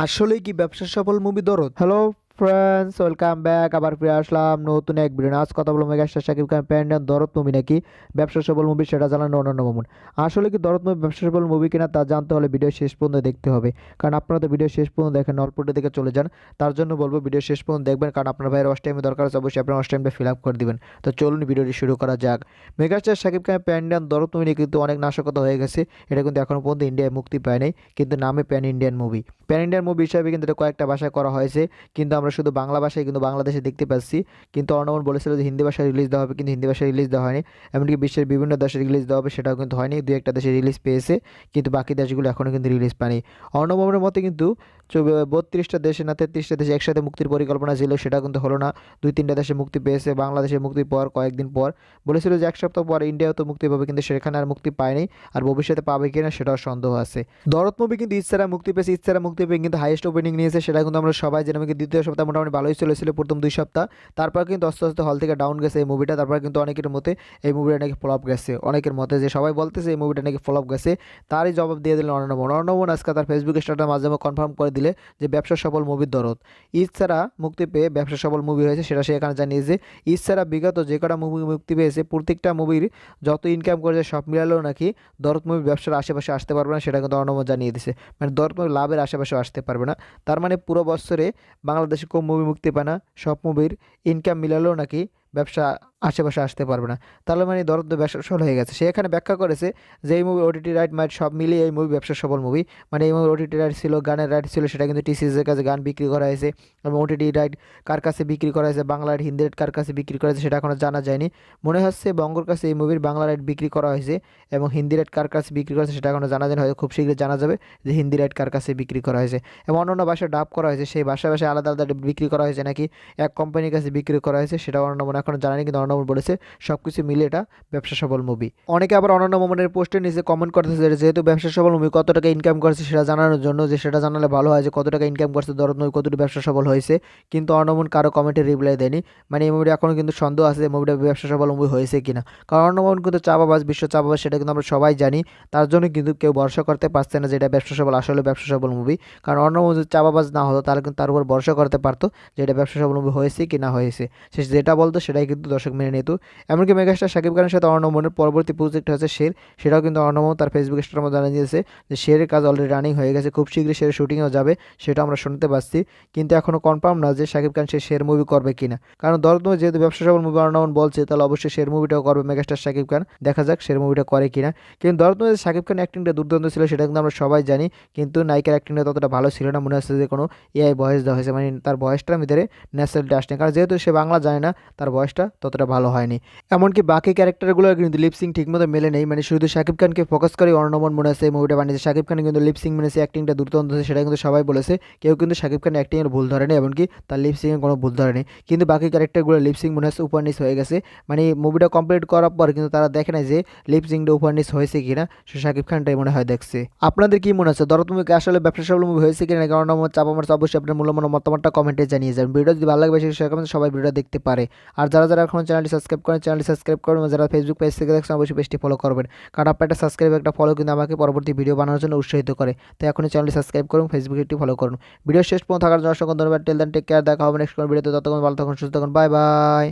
আসলেই কি ব্যবসা সফল মুভি দরদ? Hello friends, welcome back. আবার ফিরে আসলাম নতুন এক ভিডিও। আজ কথা বলবো মেগাস্টার শাকিব খান প্যান্ডেন দরদ মুভি নাকি ব্যবসা সফল মুভি, সেটা জানানো অনন্য মামুন। আসলে কি দরদ মুভি ব্যবসা সফল মুভি কিনা তা জানতে হলে ভিডিও শেষ পর্যন্ত দেখতে হবে, কারণ আপনারা তো ভিডিও শেষ পর্যন্ত দেখেন, অল্পটা দেখে চলে যান। তার জন্য বলবো ভিডিও শেষ পর্যন্ত দেখবেন, কারণ আপনার ভাইয়ের ওয়াচ টাইমে দরকার আছে, অবশ্যই আপনার ওয়াচ টাইমটা ফিল আপ করে দিবেন। তো চলুন ভিডিওটি শুরু করা যাক। মেগাস্টার শাকিব খান প্যান্ডেন দরদ মুভি নিয়ে কিন্তু অনেক নাশকতা হয়ে গেছে। এটা কিন্তু এখনো পর্যন্ত ইন্ডিয়ায় মুক্তি পায় নাই, কিন্তু নামে pan Indian movie. Pan Indian movie হিসাবে কিন্তু এটা কয়েকটা ভাষায় করা হয়েছে, কিন্তু আমরা শুধু বাংলা ভাষায় কিন্তু বাংলাদেশে দেখতে পাচ্ছি। কিন্তু অর্ণবন বলেছিল যে হিন্দি ভাষায় রিলিজ দেওয়া হবে, কিন্তু হিন্দি ভাষায় রিলিজ দেওয়া হয়নি। এমনকি বিশ্বের বিভিন্ন দেশে রিলিজ দেওয়া হবে, সেটাও কিন্তু হয়নি। দু একটা দেশে রিলিজ পেয়েছে, কিন্তু বাকি দেশগুলো এখনও কিন্তু রিলিজ পায়নি। অর্ণবের মতে কিন্তু 32টা দেশে না 33টা দেশে একসাথে মুক্তির পরিকল্পনা ছিল, সেটা কিন্তু হলো না। 2-3টা দেশে মুক্তি পেয়েছে। বাংলাদেশে মুক্তির পর কয়েকদিন পর বলেছিল যে এক সপ্তাহ পর ইন্ডিয়াও তো মুক্তি পাবে, কিন্তু সেখানে আর মুক্তি পায়নি। আর ভবিষ্যতে পাবে কিনা সেটাও সন্দেহ আছে। দরদ মুভি কিন্তু ইচ্ছারা মুক্তি পেয়েছে, ইচ্ছারা মুক্তি পেয়ে কিন্তু হাইয়েস্ট ওপেনিং নিয়েছে, সেটা কিন্তু আমরা সবাই জানি। কিন্তু দ্বিতীয় সপ্তাহ মোটামুটি ভালোই চলেছিল, প্রথম 2 সপ্তাহ। তারপর কিন্তু আস্তে আস্তে হল থেকে ডাউন গেছে এই মুভিটা। তারপর কিন্তু অনেকের মতে এই মুভিটা নাকি ফ্লপ গেছে, অনেকের মতে যে সবাই বলতেছে এই মুভিটা নাকি ফ্লপ গেছে। তারই জবাব দিয়ে দিলেন অর্ণবন। অর্ণবন আজকে তার ফেসবুক স্ট্যাটাসের মাধ্যমে কনফার্ম করে দিলে যে ব্যবসা সফল মুভির দরদ। ইচ্ছারা মুক্তি পেয়ে ব্যবসা সফল মুভি হয়েছে, সেটা সে এখানে জানিয়েছে। ইচ্ছারা বিগত যে কটা মুভি মুক্তি পেয়েছে, প্রত্যেকটা মুভির যত ইনকাম করেছে সব মিলালেও নাকি দরদ মুভি ব্যবসার আশেপাশে আসতে পারবে না, সেটা কিন্তু অর্ণবন জানিয়ে দিয়েছে। মানে দরদ মুভি লাভের আশেপাশেও আসতে পারবে না। তার মানে পুরো বছরে বাংলাদেশে কম মুভি মুক্তি পায় না, সব মুভির ইনকাম মিলালেও নাকি ব্যবসা আশেপাশে আসতে পারবে না। তাহলে মানে দরদ ব্যবসা সফল হয়ে গেছে। সে এখানে ব্যাখ্যা করেছে যে এই মুভি ওটিটি রাইট মাইট সব মিলিয়ে এই মুভি ব্যবসা সফল মুভি। মানে এই মুভি ওটিটি রাইট ছিল, গানের রাইট ছিল, সেটা কিন্তু টিসিএসের কাছে গান বিক্রি করা হয়েছে। এবং ওটিটি রাইট কার কাছে বিক্রি করা হয়েছে, বাংলা রাইট হিন্দি রাইট কার কাছে বিক্রি করা হয়েছে সেটা এখনও জানা যায়নি। মনে হচ্ছে বঙ্গর কাছে এই মুভির বাংলা রাইট বিক্রি করা হয়েছে, এবং হিন্দি রাইট কার কাছে বিক্রি করা হয়েছে সেটা এখনও জানা যায়নি। হয়তো খুব শীঘ্রই জানা যাবে যে হিন্দি রাইট কার কাছে বিক্রি করা হয়েছে। এবং অন্যান্য ভাষায় ডাব করা হয়েছে, সেই ভাষায় ভাষায় আলাদা আলাদা বিক্রি করা হয়েছে নাকি এক কোম্পানির কাছে বিক্রি করা হয়েছে, সেটা অর্ণবন এখনও জানানি। কিন্তু অর্ণবন বলেছে সব কিছু মিলে এটা ব্যবসা সফল মুভি। অনেকে আবার অনন্য মোমেন্টের পোস্টের নিচে কমেন্ট করতেছে যে যেহেতু ব্যবসা সফল মুভি কত টাকা ইনকাম করছে সেটা জানানোর জন্য, যে সেটা জানালে ভালো হয় যে কত টাকা ইনকাম করছে দরদ মুভি, কতটি ব্যবসা সফল হয়েছে। কিন্তু অর্ণবন কারো কমেন্টে রিপ্লাই দেয়নি। মানে এই মুভিটা এখনও কিন্তু সন্দেহ আছে যে মুভিটা ব্যবসা সফল মুভি হয়েছে কিনা। কারণ অর্ণবন কিন্তু চাপাবাজ, বিশ্ব চাপাবাজ, সেটা কিন্তু আমরা সবাই জানি। তার জন্য কিন্তু কেউ ভরসা করতে পারছে না যে এটা ব্যবসা সফল, আসলে ব্যবসা সফল মুভি। কারণ অর্ণবন যদি চাপাবাজ না হতো তাহলে কিন্তু তার উপর ভরসা করতে পারতো যে এটা ব্যবসা সফল মুভি হয়েছে কি না হয়েছে। সে যেটা বলতো সেটাই কিন্তু দর্শক মেনে নিত। এমনকি মেগাস্টার শাকিব খানের সাথে অর্ণবনের পরবর্তী প্রজেক্ট হচ্ছে শের, সেটাও কিন্তু অর্ণব তার ফেসবুক স্ট্যাটাসের মধ্যে জানিয়ে দিয়েছে যে শেরের কাজ অলরেডি রানিং হয়ে গেছে, খুব শীঘ্রই শের শুটিংও যাবে, সেটা আমরা শুনতে পাচ্ছি। কিন্তু এখনও কনফার্ম না যে শাকিব খান সে শের মুভি করবে কিনা। কারণ দরদ মুভি যেহেতু ব্যবসা সফল মুভি অর্ণবন বলছে, তাহলে অবশ্যই শের মুভিটাও করবে মেগাস্টার শাকিব খান। দেখা যাক শের মুভিটা করে কিনা। কিন্তু দরদ মুভিতে শাকিব খান অ্যাক্টিংটা দুর্দান্ত ছিল, সেটা কিন্তু আমরা সবাই জানি। কিন্তু নায়িকার অ্যাক্টিংটা ততটা ভালো ছিল না, মনে হচ্ছে যে কোনো এআই ভয়েস দেওয়া হয়েছে। মানে তার ভয়েসটার ভিতরে ন্যাচারালিটি আসছে, কারণ যেহেতু সে বাংলা জানে না, তার ভয়েসটা ততটা ভালো হয়নি। এমনকি বাকি ক্যারেক্টারগুলো কিন্তু লিপসিং ঠিকমতো মেলে নেই। মানে শুধু শাকিব খানকে ফোকাস করে অর্ণবন মনে আছে এই মুভিটা বানিয়েছে। শাকিব খান কিন্তু লিপসিং মেনেছে, অ্যাক্টিংটা দুর্দান্ত হয়েছে, সেটা কিন্তু সবাই বলেছে। কেউ কিন্তু শাকিব খানের অ্যাক্টিংয়ের ভুল ধরেনি, এমনকি তার লিপসিংয়ের কোনো ভুল ধরেনি। কিন্তু বাকি ক্যারেক্টারগুলো লিপসিং মনে হচ্ছে উপর-নিচ হয়ে গেছে। মানে মুভিটা কমপ্লিট করার পর কিন্তু তারা দেখে নাই যে লিপসিংটা উপর-নিচ হয়েছে কিনা, সে শাকিব খানটাই মনে হয় দেখছে। আপনাদের কি মনে হচ্ছে দরদ মুভি আসলে ব্যবসা সফল মুভি হয়েছে কিনা, কারণ আমার চাপ আমার অবশ্যই আপনার মূল্যবান মতামতটা কমেন্টে জানিয়ে যাবেন। ভিডিও যদি ভালো লাগে বেশি শেয়ার করবেন, সবাই ভিডিওটা দেখতে পারে। আর যারা যারা এখন চ্যানেলটি সাবস্ক্রাইব করেন, চ্যানেলটি সাবস্ক্রাইব করবেন। যারা ফেসবুক পেজ থেকে দেখছেন অবশ্যই পেজটি ফলো করবেন, কারণ আপনার একটা সাবস্ক্রাইব একটা ফলো কিন্তু আমাকে পরবর্তী ভিডিও বানানোর জন্য উৎসাহিত করে। তাই এখনই চ্যানেলটি সাবস্ক্রাইব করুন, ফেসবুকে একটি ফলো করুন। ভিডিও শেষ পর্যন্ত থাকার জন্য অসংখ্য ধন্যবাদ। টেল দেন টেক কেয়ার, দেখা হবে নেক্সট কোনো ভিডিওতে। ততক্ষণ ভালো থাকুন, সুস্থ থাকুন, বাই বাই।